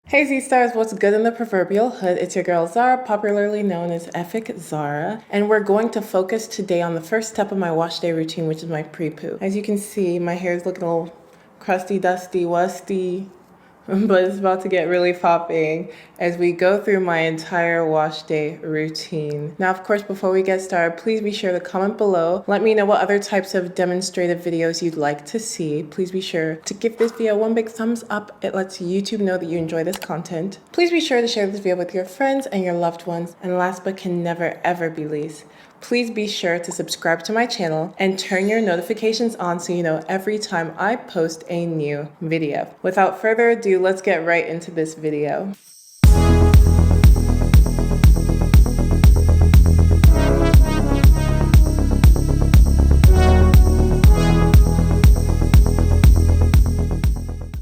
Hey Z-Stars, what's good in the proverbial hood? It's your girl Zara, popularly known as EfikZara, and we're going to focus today on the first step of my wash day routine, which is my pre-poo. As you can see, my hair is looking a little crusty, dusty, wusty, but it's about to get really popping as we go through my entire wash day routine. Now, of course, before we get started, please be sure to comment below. Let me know what other types of demonstrative videos you'd like to see. Please be sure to give this video one big thumbs up. It lets YouTube know that you enjoy this content. Please be sure to share this video with your friends and your loved ones. And last but can never ever be least, please be sure to subscribe to my channel and turn your notifications on so you know every time I post a new video. Without further ado, let's get right into this video.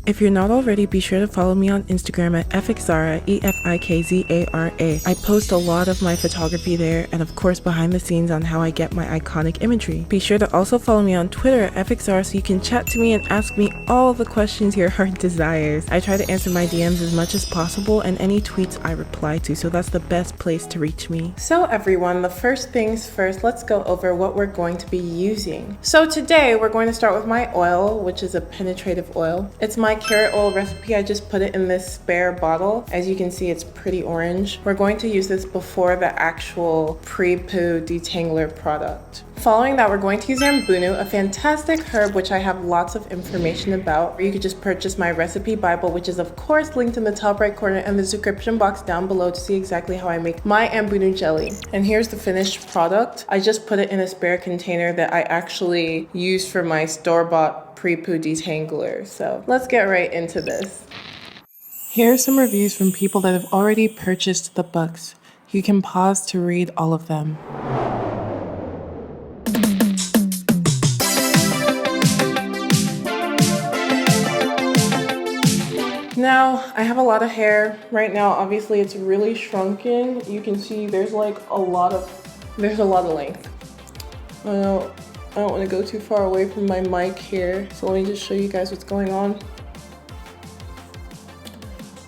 If you're not already, be sure to follow me on Instagram at EfikZara, EfikZara. I post a lot of my photography there and of course behind the scenes on how I get my iconic imagery. Be sure to also follow me on Twitter at EfikZara so you can chat to me and ask me all the questions your heart desires. I try to answer my DMs as much as possible and any tweets I reply to, so that's the best place to reach me. So everyone, the first things first, let's go over what we're going to be using. So today we're going to start with my oil, which is a penetrative oil. It's my carrot oil recipe. I just put it in this spare bottle. As you can see, it's pretty orange. We're going to use this before the actual Pre-Poo detangler product. Following that, we're going to use Ambunu, a fantastic herb which I have lots of information about. Or you could just purchase my recipe Bible, which is of course linked in the top right corner and the description box down below to see exactly how I make my Ambunu jelly. And here's the finished product. I just put it in a spare container that I actually used for my store-bought Pre-Poo detangler. So let's get right into this. Here are some reviews from people that have already purchased the books. You can pause to read all of them. Now, I have a lot of hair right now. Obviously, it's really shrunken. You can see there's like a lot of length. I don't want to go too far away from my mic here, so let me just show you guys what's going on.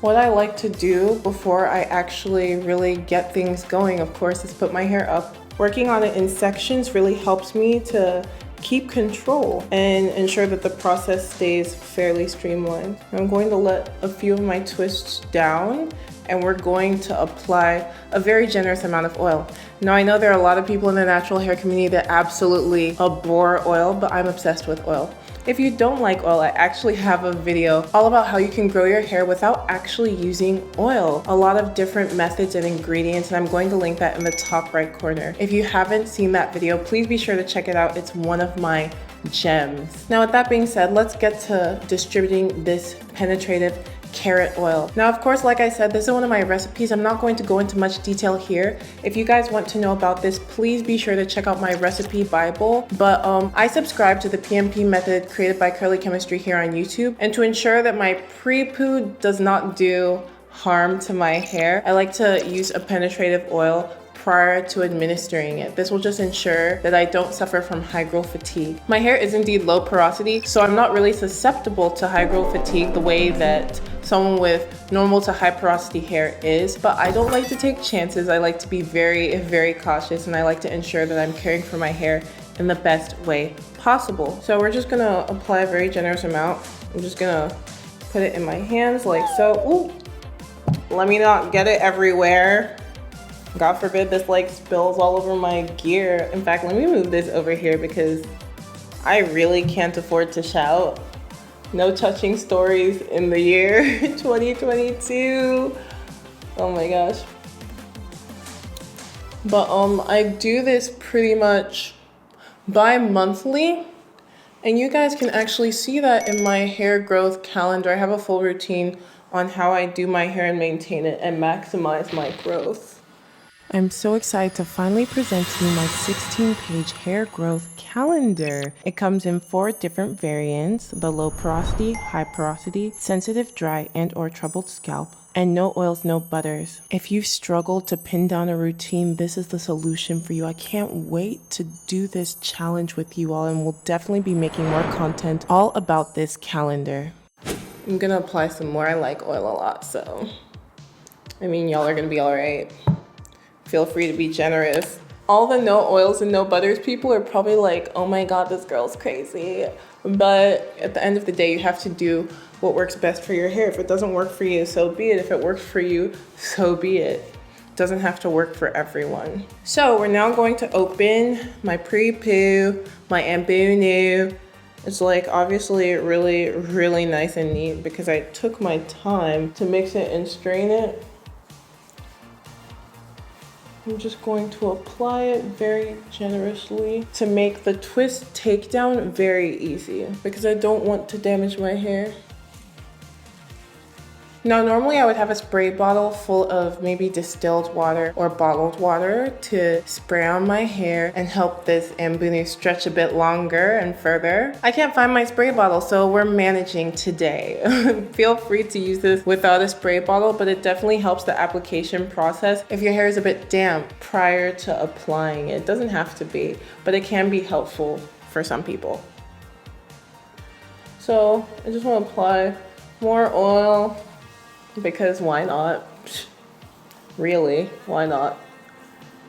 What I like to do before I actually really get things going, of course, is put my hair up. Working on it in sections really helps me to keep control and ensure that the process stays fairly streamlined. I'm going to let a few of my twists down and we're going to apply a very generous amount of oil. Now, I know there are a lot of people in the natural hair community that absolutely abhor oil, but I'm obsessed with oil. If you don't like oil, I actually have a video all about how you can grow your hair without actually using oil. A lot of different methods and ingredients, and I'm going to link that in the top right corner. If you haven't seen that video, please be sure to check it out. It's one of my gems. Now, with that being said, let's get to distributing this penetrative carrot oil. Now, of course, like I said, this is one of my recipes. I'm not going to go into much detail here. If you guys want to know about this, please be sure to check out my recipe Bible. But I subscribe to the PMP method created by Curly Chemistry here on YouTube. And to ensure that my pre-poo does not do harm to my hair, I like to use a penetrative oil prior to administering it. This will just ensure that I don't suffer from high growth fatigue. My hair is indeed low porosity, so I'm not really susceptible to high growth fatigue the way that someone with normal to high porosity hair is, but I don't like to take chances. I like to be very, very cautious, and I like to ensure that I'm caring for my hair in the best way possible. So we're just gonna apply a very generous amount. I'm just gonna put it in my hands like so. Ooh, let me not get it everywhere. God forbid this like spills all over my gear. In fact, let me move this over here because I really can't afford to shout. No touching stories in the year 2022. Oh my gosh. But I do this pretty much bi-monthly, and you guys can actually see that in my hair growth calendar. I have a full routine on how I do my hair and maintain it and maximize my growth. I'm so excited to finally present to you my 16-page hair growth calendar. It comes in 4 different variants: the low porosity, high porosity, sensitive, dry, and or troubled scalp, and no oils, no butters. If you've struggled to pin down a routine, this is the solution for you. I can't wait to do this challenge with you all, and we'll definitely be making more content all about this calendar. I'm gonna apply some more. I like oil a lot, so I mean, y'all are gonna be all right. Feel free to be generous. All the no oils and no butters people are probably like, oh my God, this girl's crazy. But at the end of the day, you have to do what works best for your hair. If it doesn't work for you, so be it. If it works for you, so be it. It doesn't have to work for everyone. So we're now going to open my Pre-Poo, my Ambunu. It's like obviously really, really nice and neat because I took my time to mix it and strain it. I'm just going to apply it very generously to make the twist takedown very easy because I don't want to damage my hair. Now, normally I would have a spray bottle full of maybe distilled water or bottled water to spray on my hair and help this Ambunu stretch a bit longer and further. I can't find my spray bottle, so we're managing today. Feel free to use this without a spray bottle, but it definitely helps the application process if your hair is a bit damp prior to applying it. It doesn't have to be, but it can be helpful for some people. So I just want to apply more oil. Because why not? Really, why not?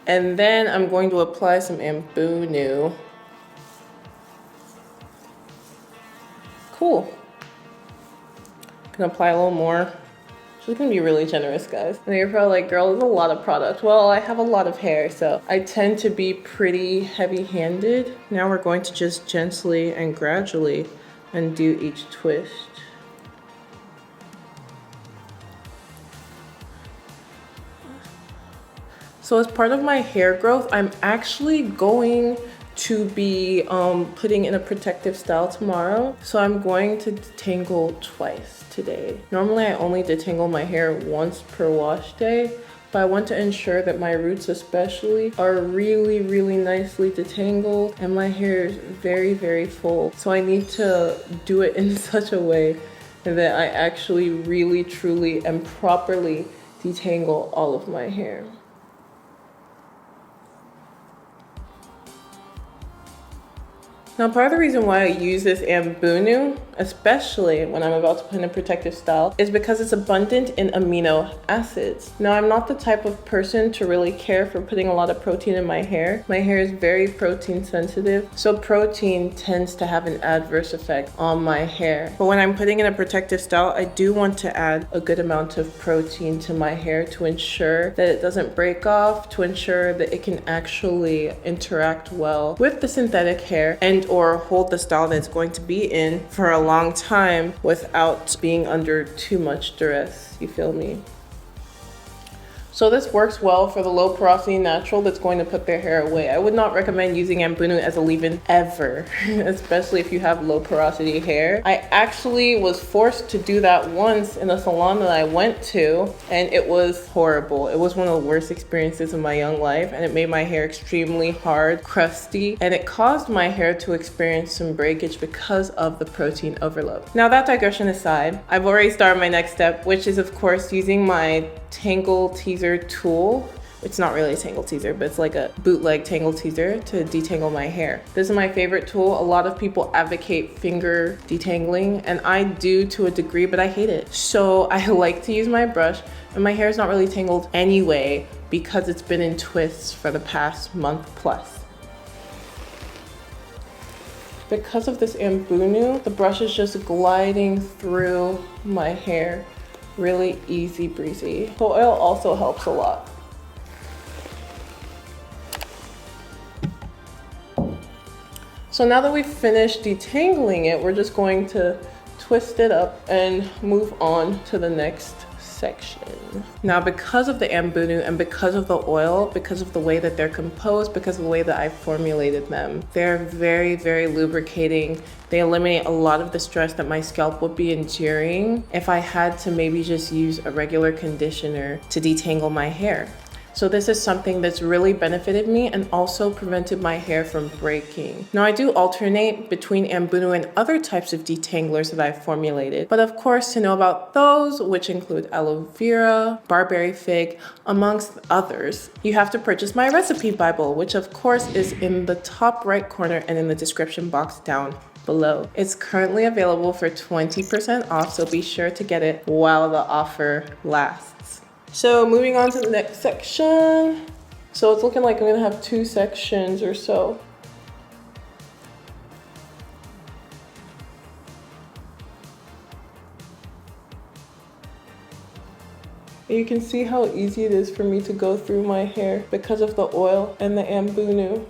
And then I'm going to apply some Ambunu. Cool. I'm gonna apply a little more. She's gonna be really generous, guys. And you're probably like, girl, there's a lot of product. Well, I have a lot of hair, so I tend to be pretty heavy-handed. Now we're going to just gently and gradually undo each twist. So as part of my hair growth, I'm actually going to be putting in a protective style tomorrow. So I'm going to detangle twice today. Normally I only detangle my hair once per wash day, but I want to ensure that my roots especially are really, really nicely detangled and my hair is very, very full. So I need to do it in such a way that I actually really, truly and properly detangle all of my hair. Now, part of the reason why I use this Ambunu, especially when I'm about to put in a protective style, is because it's abundant in amino acids. Now, I'm not the type of person to really care for putting a lot of protein in my hair. My hair is very protein sensitive, so protein tends to have an adverse effect on my hair. But when I'm putting in a protective style, I do want to add a good amount of protein to my hair to ensure that it doesn't break off, to ensure that it can actually interact well with the synthetic hair and or hold the style that it's going to be in for a long time without being under too much duress, you feel me? So this works well for the low porosity natural that's going to put their hair away. I would not recommend using Ambunu as a leave-in ever, especially if you have low porosity hair. I actually was forced to do that once in a salon that I went to, and it was horrible. It was one of the worst experiences of my young life, and it made my hair extremely hard, crusty, and it caused my hair to experience some breakage because of the protein overload. Now that digression aside, I've already started my next step, which is of course using my Tangle teaser tool. It's not really a tangle teaser, but it's like a bootleg tangle teaser to detangle my hair. This is my favorite tool. A lot of people advocate finger detangling, and I do to a degree, but I hate it. So I like to use my brush, and my hair is not really tangled anyway because it's been in twists for the past month plus. Because of this Ambunu, the brush is just gliding through my hair. Really easy breezy. The oil also helps a lot. So now that we've finished detangling it, we're just going to twist it up and move on to the next section. Now, because of the Ambunu and because of the oil, because of the way that they're composed, because of the way that I formulated them, they're very, very lubricating. They eliminate a lot of the stress that my scalp would be enduring if I had to maybe just use a regular conditioner to detangle my hair. So this is something that's really benefited me and also prevented my hair from breaking. Now I do alternate between Ambunu and other types of detanglers that I've formulated, but of course to know about those, which include aloe vera, barberry fig, amongst others, you have to purchase my recipe Bible, which of course is in the top right corner and in the description box down below. It's currently available for 20% off, so be sure to get it while the offer lasts. So moving on to the next section. So it's looking like I'm gonna have 2 sections or so. You can see how easy it is for me to go through my hair because of the oil and the Ambunu.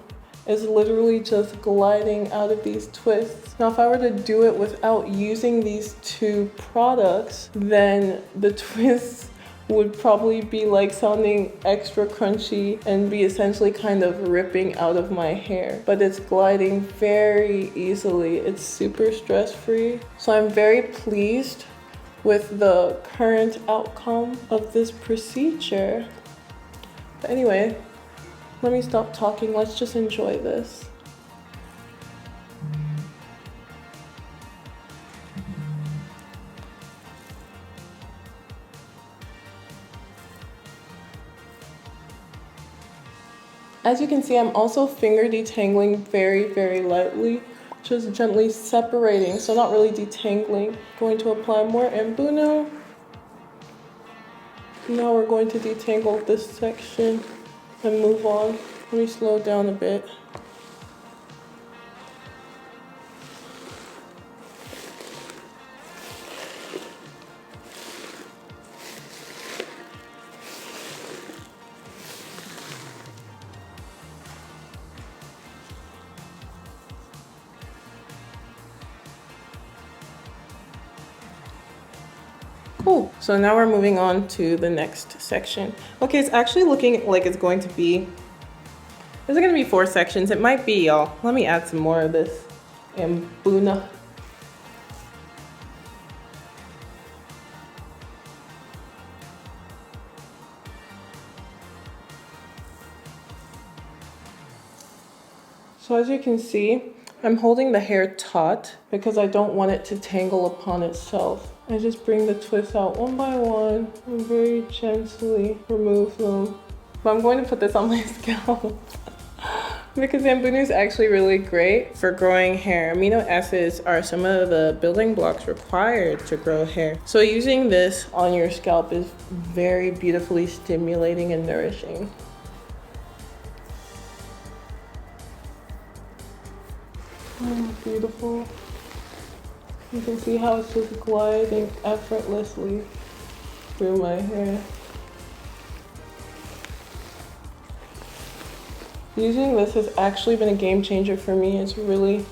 It's literally just gliding out of these twists. Now, if I were to do it without using these 2 products, then the twists would probably be like sounding extra crunchy and be essentially kind of ripping out of my hair. But it's gliding very easily. It's super stress-free. So I'm very pleased with the current outcome of this procedure. But anyway, let me stop talking. Let's just enjoy this. As you can see, I'm also finger detangling very, very lightly, just gently separating, so not really detangling. Going to apply more Ambunu. Now we're going to detangle this section and move on. Let me slow down a bit. Cool. So now we're moving on to the next section. Okay, it's actually looking like it's going to be, is it going to be 4 sections? It might be, y'all. Let me add some more of this Ambunu. So as you can see, I'm holding the hair taut because I don't want it to tangle upon itself. I just bring the twists out one by one and very gently remove them. But I'm going to put this on my scalp because Ambunu is actually really great for growing hair. Amino acids are some of the building blocks required to grow hair. So using this on your scalp is very beautifully stimulating and nourishing. Oh, beautiful. You can see how it's just gliding effortlessly through my hair. Using this has actually been a game changer for me. It's really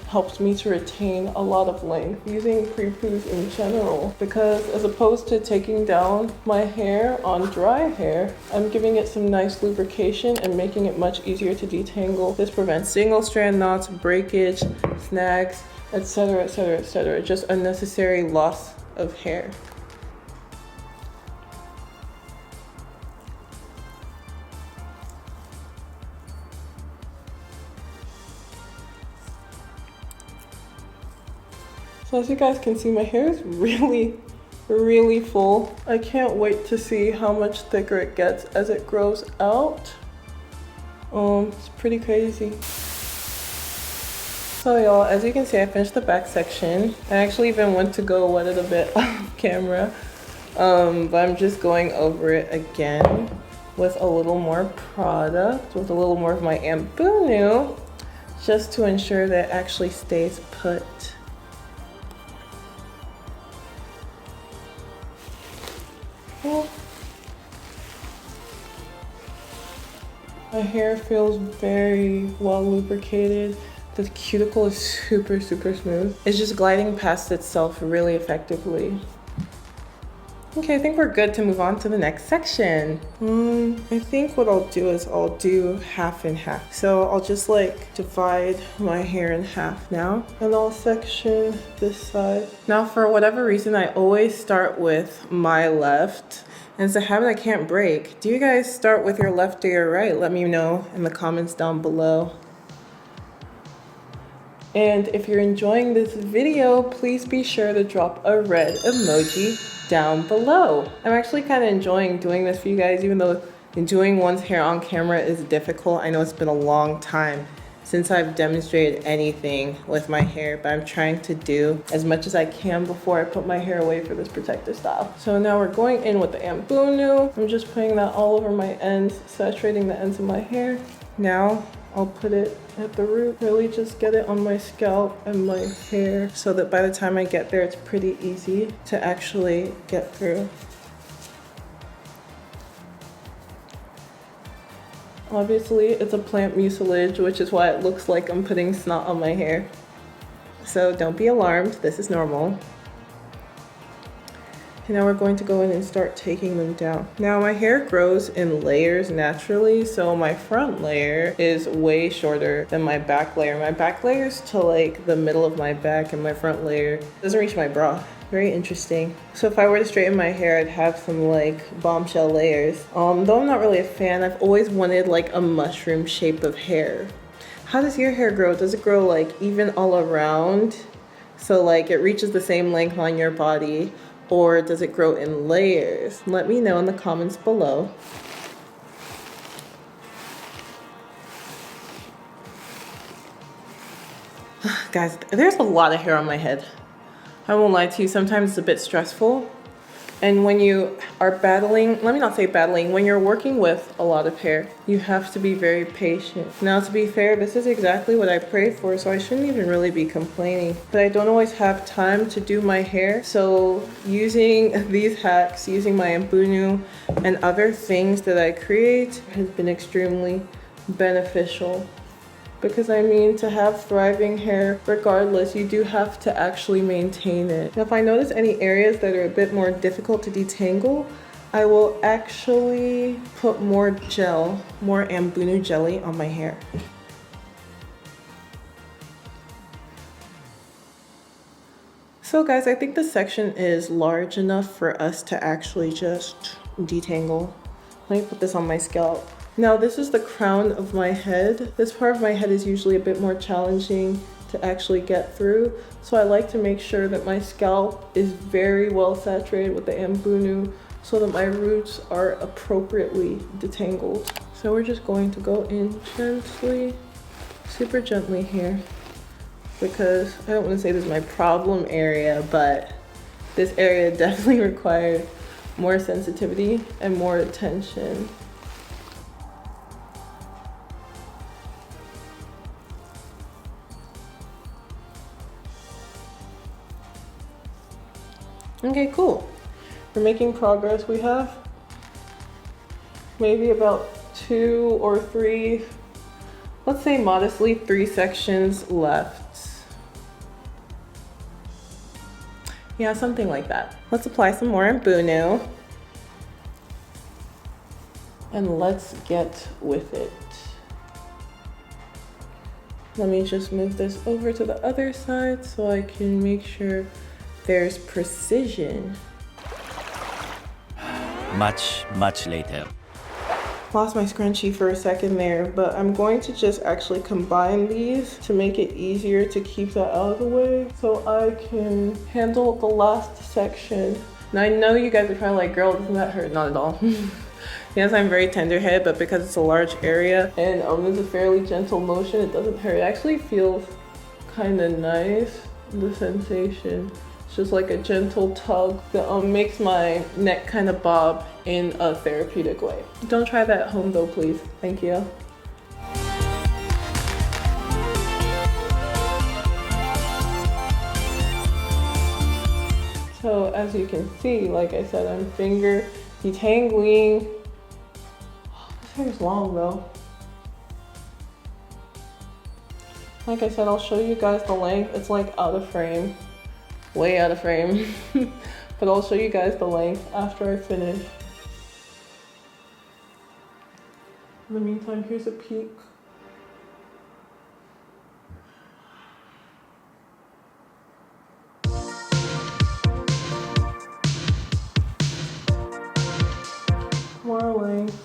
helps me to retain a lot of length using pre-poos in general, because as opposed to taking down my hair on dry hair, I'm giving it some nice lubrication and making it much easier to detangle. This prevents single strand knots, breakage, snags, etc., etc., etc. Just unnecessary loss of hair. So as you guys can see, my hair is really full. I can't wait to see how much thicker it gets as it grows out. It's pretty crazy. So y'all, as you can see, I finished the back section. I actually even went to go wet it a bit off camera. But I'm just going over it again with a little more product, with a little more of my Ambunu, just to ensure that it actually stays put. My hair feels very well lubricated. The cuticle is super smooth. It's just gliding past itself really effectively. Okay, I think we're good to move on to the next section. I think what I'll do is I'll do half and half. So I'll just like divide my hair in half now, and I'll section this side. Now for whatever reason, I always start with my left. And it's a habit I can't break. Do you guys start with your left or your right? Let me know in the comments down below. And if you're enjoying this video, please be sure to drop a red emoji down below. I'm actually kind of enjoying doing this for you guys, even though doing one's hair on camera is difficult. I know it's been a long time since I've demonstrated anything with my hair, but I'm trying to do as much as I can before I put my hair away for this protective style. So now we're going in with the Ambunu. I'm just putting that all over my ends, saturating the ends of my hair. Now I'll put it at the root, really just get it on my scalp and my hair so that by the time I get there, it's pretty easy to actually get through. Obviously, it's a plant mucilage, which is why it looks like I'm putting snot on my hair. So don't be alarmed, this is normal. And now we're going to go in and start taking them down. Now my hair grows in layers naturally, so my front layer is way shorter than my back layer. My back layer is to like the middle of my back, and my front layer doesn't reach my bra. Very interesting. So if I were to straighten my hair, I'd have some like bombshell layers. Though I'm not really a fan, I've always wanted like a mushroom shape of hair. How does your hair grow? Does it grow like even all around? So like it reaches the same length on your body? Or does it grow in layers? Let me know in the comments below. Guys, there's a lot of hair on my head. I won't lie to you, sometimes it's a bit stressful. And when you are battling, let me not say battling, when you're working with a lot of hair, you have to be very patient. Now, to be fair, this is exactly what I prayed for, so I shouldn't even really be complaining. But I don't always have time to do my hair, so using these hacks, using my Ambunu and other things that I create has been extremely beneficial. Because I mean, to have thriving hair, regardless, you do have to actually maintain it. Now, if I notice any areas that are a bit more difficult to detangle, I will actually put more gel, more Ambunu jelly on my hair. So guys, I think the section is large enough for us to actually just detangle. Let me put this on my scalp. Now this is the crown of my head. This part of my head is usually a bit more challenging to actually get through. So I like to make sure that my scalp is very well saturated with the Ambunu so that my roots are appropriately detangled. So we're just going to go in gently, super gently here, because I don't want to say this is my problem area, but this area definitely required more sensitivity and more attention. Okay, cool. We're making progress. We have maybe about 2 or 3, let's say modestly 3 sections left. Yeah, something like that. Let's apply some more Ambunu. And let's get with it. Let me just move this over to the other side so I can make sure there's precision. Much later. Lost my scrunchie for a second there, but I'm going to just actually combine these to make it easier to keep that out of the way so I can handle the last section. Now I know you guys are probably like, girl, doesn't that hurt? Not at all. Yes, I'm very tender-headed, but because it's a large area and it's a fairly gentle motion, it doesn't hurt. It actually feels kind of nice, the sensation. It's just like a gentle tug that makes my neck kind of bob in a therapeutic way. Don't try that at home though, please. Thank you. So as you can see, like I said, I'm finger detangling. This hair is long though. Like I said, I'll show you guys the length. It's like out of frame. Way out of frame. But I'll show you guys the length after I finish. In the meantime, here's a peek. More length.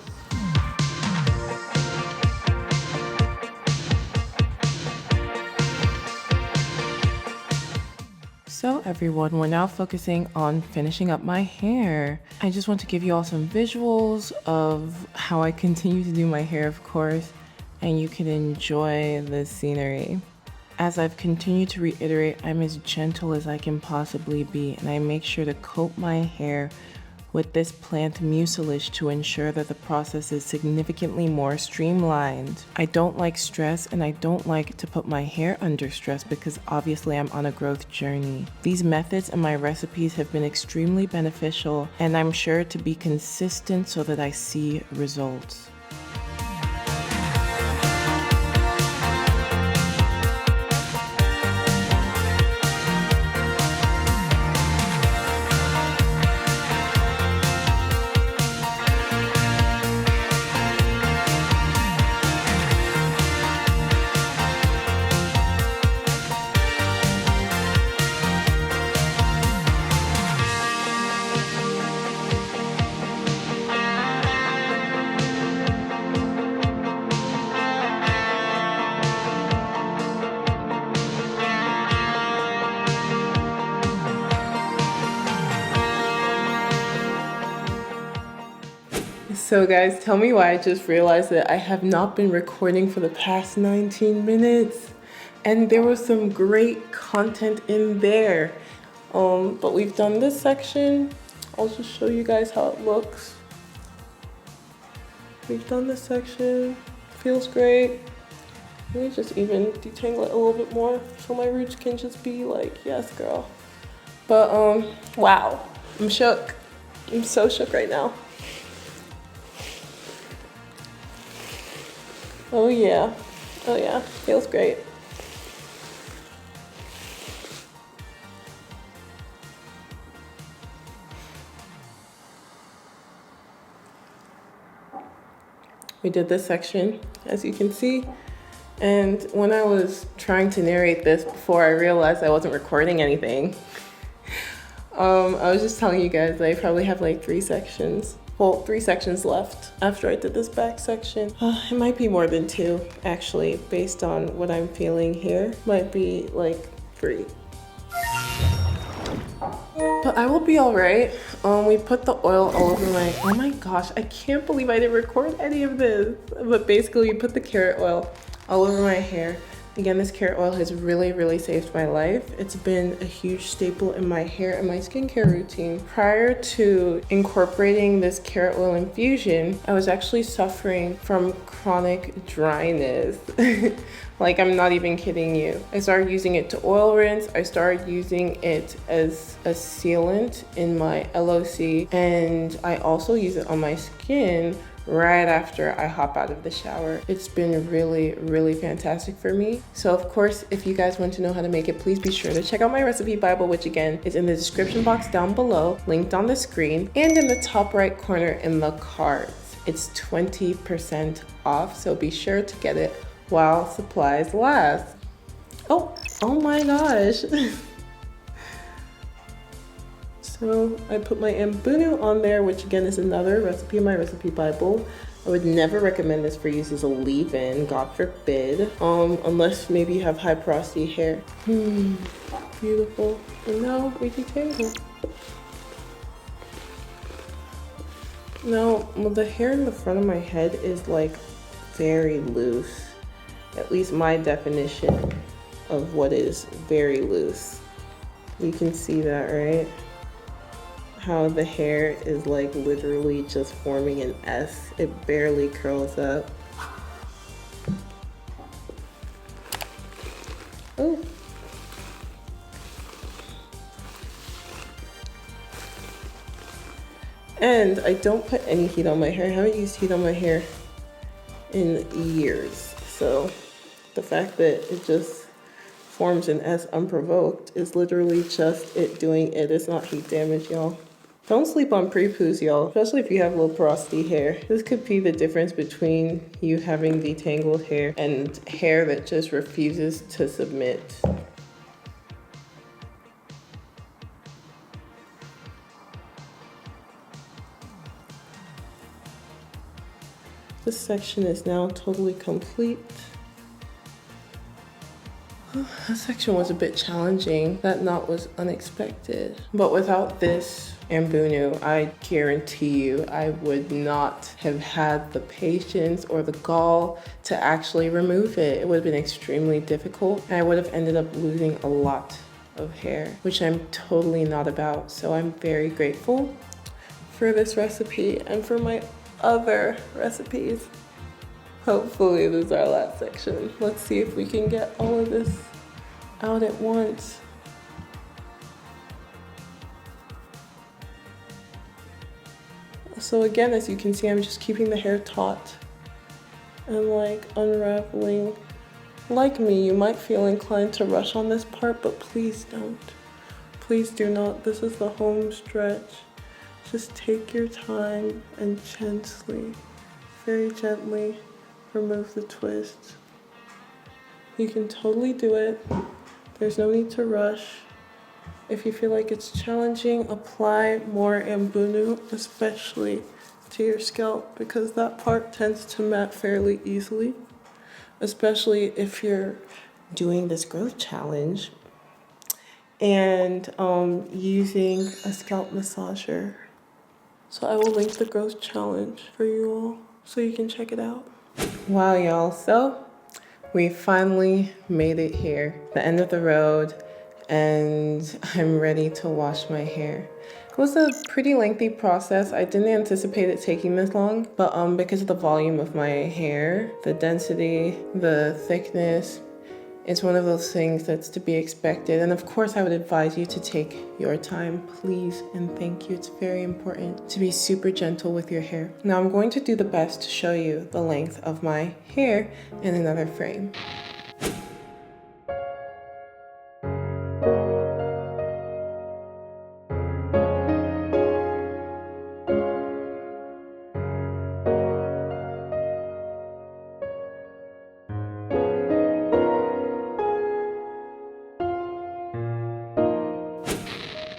So everyone, we're now focusing on finishing up my hair. I just want to give you all some visuals of how I continue to do my hair, of course. and you can enjoy the scenery. As I've continued to reiterate, I'm as gentle as I can possibly be, and I make sure to coat my hair with this plant mucilage to ensure that the process is significantly more streamlined. I don't like stress, and I don't like to put my hair under stress because obviously I'm on a growth journey. These methods and my recipes have been extremely beneficial, and I'm sure to be consistent so that I see results. So guys, tell me why I just realized that I have not been recording for the past 19 minutes. And there was some great content in there. But we've done this section. I'll just show you guys how it looks. We've done this section. Feels great. Let me just even detangle it a little bit more so my roots can just be like, yes, girl. But wow, I'm shook. I'm so shook right now. Oh yeah, feels great. We did this section, as you can see. And when I was trying to narrate this before I realized I wasn't recording anything, I was just telling you guys that I probably have like 3 sections. Well, 3 sections left after I did this back section. It might be more than 2, actually, based on what I'm feeling here. Might be like 3. But I will be all right. We put the oil all over my, oh my gosh, I can't believe I didn't record any of this. But basically we put the carrot oil all over my hair. Again, this carrot oil has really saved my life. It's been a huge staple in my hair and my skincare routine. Prior to incorporating this carrot oil infusion, I was actually suffering from chronic dryness. Like, I'm not even kidding you. I started using it to oil rinse. I started using it as a sealant in my LOC, and I also use it on my skin right after I hop out of the shower. It's been really fantastic for me. So of course, if you guys want to know how to make it, please be sure to check out my recipe Bible, which again is in the description box down below, linked on the screen, and in the top right corner in the cards. It's 20% off, so be sure to get it while supplies last. Oh my gosh. So I put my Ambunu on there, which again is another recipe in my recipe Bible. I would never recommend this for use as a leave-in, God forbid, unless maybe you have high porosity hair. Beautiful. And now we detangle. Now, the hair in the front of my head is like very loose. At least my definition of what is very loose. You can see that, right? How the hair is like literally just forming an S. It barely curls up. Oh. And I don't put any heat on my hair. I haven't used heat on my hair in years. So the fact that it just forms an S unprovoked is literally just it doing it. It's not heat damage, y'all. Don't sleep on pre-poos, y'all, especially if you have low porosity hair. This could be the difference between you having detangled hair and hair that just refuses to submit. This section is now totally complete. That section was a bit challenging. That knot was unexpected. But without this Ambunu, I guarantee you I would not have had the patience or the gall to actually remove it. It would have been extremely difficult and I would have ended up losing a lot of hair, which I'm totally not about. So I'm very grateful for this recipe and for my other recipes. Hopefully this is our last section. Let's see if we can get all of this out at once. So again, as you can see, I'm just keeping the hair taut and like unraveling. Like me, you might feel inclined to rush on this part, but please don't. Please do not. This is the home stretch. Just take your time and gently, very gently, remove the twists. You can totally do it. There's no need to rush. If you feel like it's challenging, apply more Ambunu, especially to your scalp, because that part tends to mat fairly easily, especially if you're doing this growth challenge and using a scalp massager. So I will link the growth challenge for you all so you can check it out. Wow, y'all, so we finally made it here, the end of the road, and I'm ready to wash my hair. It was a pretty lengthy process. I didn't anticipate it taking this long, but because of the volume of my hair, the density, the thickness, it's one of those things that's to be expected. And of course, I would advise you to take your time, please and thank you. It's very important to be super gentle with your hair. Now I'm going to do the best to show you the length of my hair in another frame.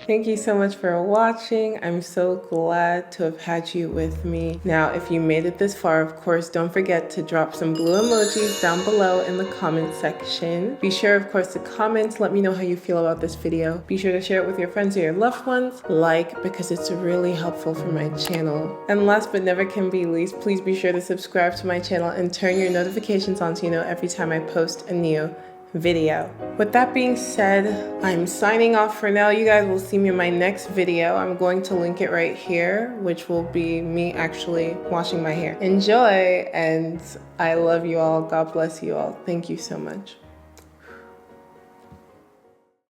Thank you so much for watching. I'm so glad to have had you with me. Now, if you made it this far, of course, don't forget to drop some blue emojis down below in the comment section. Be sure, of course, to comment. Let me know how you feel about this video. Be sure to share it with your friends or your loved ones. Like, because it's really helpful for my channel. And last but never can be least, please be sure to subscribe to my channel and turn your notifications on so you know every time I post a new video. With that being said, I'm signing off for now. You guys will see me in my next video. I'm going to link it right here, which will be me actually washing my hair. Enjoy, and I love you all. God bless you all. Thank you so much.